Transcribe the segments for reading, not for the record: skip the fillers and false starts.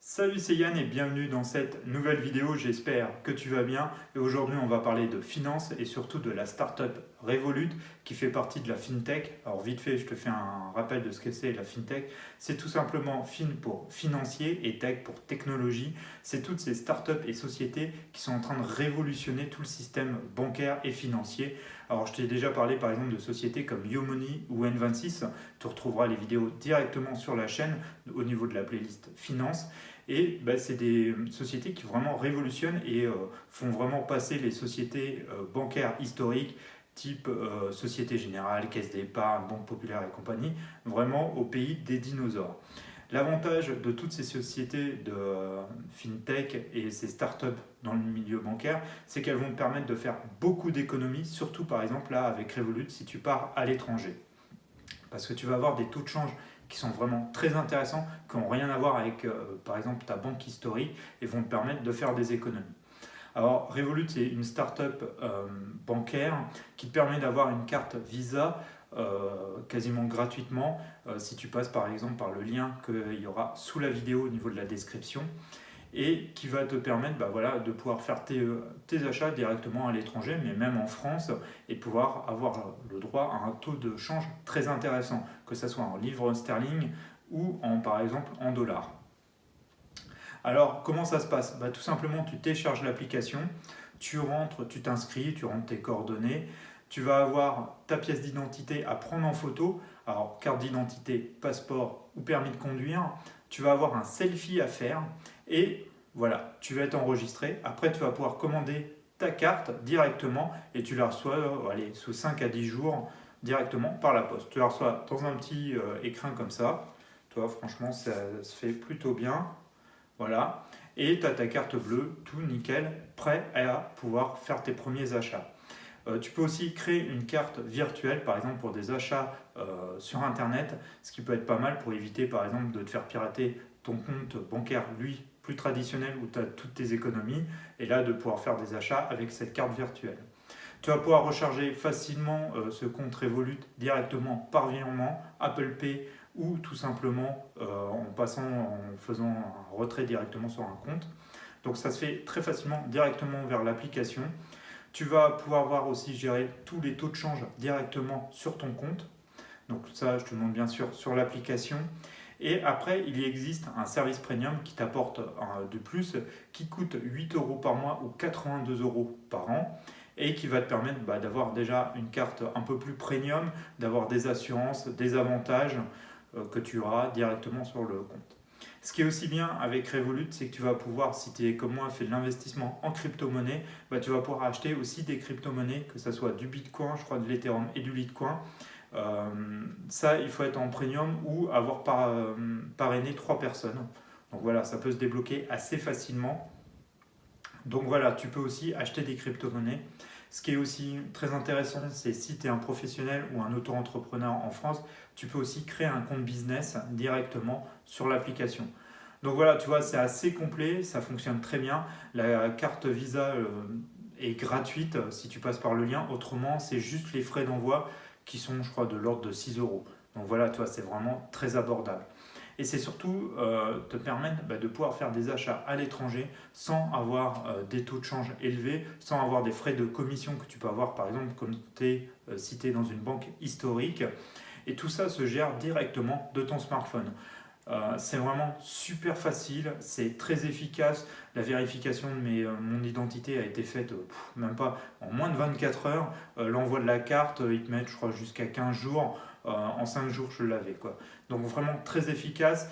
Salut, c'est Yann et bienvenue dans cette nouvelle vidéo, j'espère que tu vas bien. Et aujourd'hui on va parler de finance et surtout de la startup Revolut qui fait partie de la FinTech. Alors vite fait, je te fais un rappel de ce que c'est la FinTech. C'est tout simplement Fin pour financier et Tech pour technologie. C'est toutes ces startups et sociétés qui sont en train de révolutionner tout le système bancaire et financier. Alors je t'ai déjà parlé par exemple de sociétés comme YoMoney ou N26. Tu retrouveras les vidéos directement sur la chaîne au niveau de la playlist finance. Et c'est des sociétés qui vraiment révolutionnent et font vraiment passer les sociétés bancaires historiques, type Société Générale, Caisse d'Épargne, Banque Populaire et compagnie, vraiment au pays des dinosaures. L'avantage de toutes ces sociétés de fintech et ces startups dans le milieu bancaire, c'est qu'elles vont te permettre de faire beaucoup d'économies, surtout par exemple là avec Revolut si tu pars à l'étranger. Parce que tu vas avoir des taux de change qui sont vraiment très intéressants, qui n'ont rien à voir avec par exemple ta banque historique et vont te permettre de faire des économies. Alors Revolut, c'est une start-up bancaire qui te permet d'avoir une carte Visa quasiment gratuitement si tu passes par exemple par le lien qu'il y aura sous la vidéo au niveau de la description et qui va te permettre de pouvoir faire tes achats directement à l'étranger, mais même en France, et de pouvoir avoir le droit à un taux de change très intéressant, que ce soit en livres sterling ou par exemple en dollars. Alors, comment ça se passe? Tout simplement, tu télécharges l'application, tu rentres, tu t'inscris, tu rentres tes coordonnées, tu vas avoir ta pièce d'identité à prendre en photo, alors carte d'identité, passeport ou permis de conduire, tu vas avoir un selfie à faire et voilà, tu vas être enregistré. Après, tu vas pouvoir commander ta carte directement et tu la reçois sous 5 à 10 jours directement par la poste. Tu la reçois dans un petit écrin comme ça. Toi, franchement, ça se fait plutôt bien. Voilà. Et tu as ta carte bleue, tout nickel, prêt à pouvoir faire tes premiers achats. Tu peux aussi créer une carte virtuelle, par exemple pour des achats sur Internet, ce qui peut être pas mal pour éviter par exemple de te faire pirater ton compte bancaire, lui, plus traditionnel où tu as toutes tes économies, et là de pouvoir faire des achats avec cette carte virtuelle. Tu vas pouvoir recharger facilement ce compte Revolut directement par virement, Apple Pay ou tout simplement en faisant un retrait directement sur un compte. Donc ça se fait très facilement directement vers l'application. Tu vas pouvoir voir aussi gérer tous les taux de change directement sur ton compte. Donc ça, je te demande bien sûr sur l'application. Et après, il existe un service premium qui t'apporte de plus, qui coûte 8 euros par mois ou 82 euros par an et qui va te permettre d'avoir déjà une carte un peu plus premium, d'avoir des assurances, des avantages que tu auras directement sur le compte. Ce qui est aussi bien avec Revolut, c'est que tu vas pouvoir, si tu es comme moi, fait de l'investissement en crypto-monnaie, tu vas pouvoir acheter aussi des crypto-monnaies, que ce soit du Bitcoin, je crois de l'Ethereum et du Litecoin. Ça, il faut être en premium ou avoir parrainé 3 personnes. Donc voilà, ça peut se débloquer assez facilement. Donc voilà, tu peux aussi acheter des crypto-monnaies. Ce qui est aussi très intéressant, c'est si tu es un professionnel ou un auto-entrepreneur en France, tu peux aussi créer un compte business directement sur l'application. Donc voilà, tu vois, c'est assez complet, ça fonctionne très bien. La carte Visa est gratuite si tu passes par le lien. Autrement, c'est juste les frais d'envoi qui sont, je crois, de l'ordre de 6 euros. Donc voilà, tu vois, c'est vraiment très abordable. Et c'est surtout te permettre de pouvoir faire des achats à l'étranger sans avoir des taux de change élevés, sans avoir des frais de commission que tu peux avoir par exemple comme tu es cité dans une banque historique. Et tout ça se gère directement de ton smartphone. C'est vraiment super facile, c'est très efficace. La vérification de mon identité a été faite même pas en moins de 24 heures. L'envoi de la carte, il te met je crois jusqu'à 15 jours. En 5 jours, je l'avais, quoi. Donc vraiment très efficace.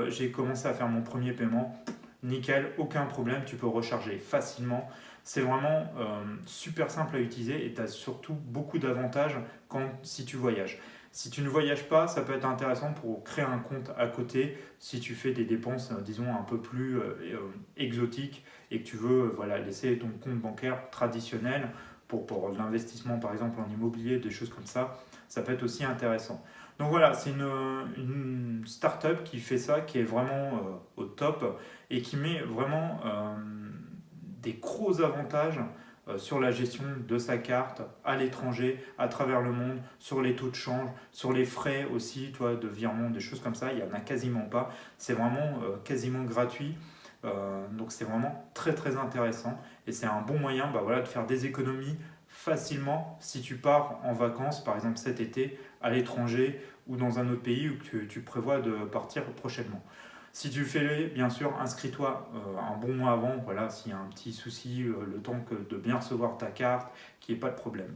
J'ai commencé à faire mon premier paiement. Nickel, aucun problème, tu peux recharger facilement. C'est vraiment super simple à utiliser et tu as surtout beaucoup d'avantages si tu voyages. Si tu ne voyages pas, ça peut être intéressant pour créer un compte à côté si tu fais des dépenses, disons, un peu plus exotiques et que tu veux laisser ton compte bancaire traditionnel pour l'investissement, par exemple, en immobilier, des choses comme ça. Ça peut être aussi intéressant. Donc voilà, c'est une start-up qui fait ça, qui est vraiment au top et qui met vraiment des gros avantages sur la gestion de sa carte à l'étranger, à travers le monde, sur les taux de change, sur les frais aussi, toi, de virement, des choses comme ça. Il n'y en a quasiment pas. C'est vraiment quasiment gratuit. Donc c'est vraiment très très intéressant et c'est un bon moyen voilà, de faire des économies facilement si tu pars en vacances, par exemple cet été, à l'étranger ou dans un autre pays où tu prévois de partir prochainement. Si tu le fais, bien sûr, inscris-toi un bon mois avant, voilà, s'il y a un petit souci, le temps de bien recevoir ta carte, qu'il n'y ait pas de problème.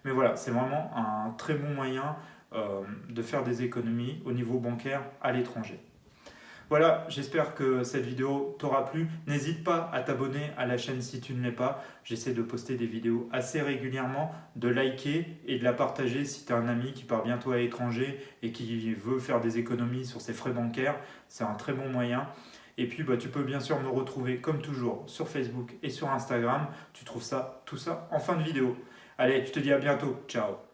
Mais voilà, c'est vraiment un très bon moyen de faire des économies au niveau bancaire à l'étranger. Voilà, j'espère que cette vidéo t'aura plu. N'hésite pas à t'abonner à la chaîne si tu ne l'es pas. J'essaie de poster des vidéos assez régulièrement, de liker et de la partager si tu as un ami qui part bientôt à l'étranger et qui veut faire des économies sur ses frais bancaires. C'est un très bon moyen. Et puis tu peux bien sûr me retrouver comme toujours sur Facebook et sur Instagram. Tu trouves tout ça en fin de vidéo. Allez, je te dis à bientôt. Ciao.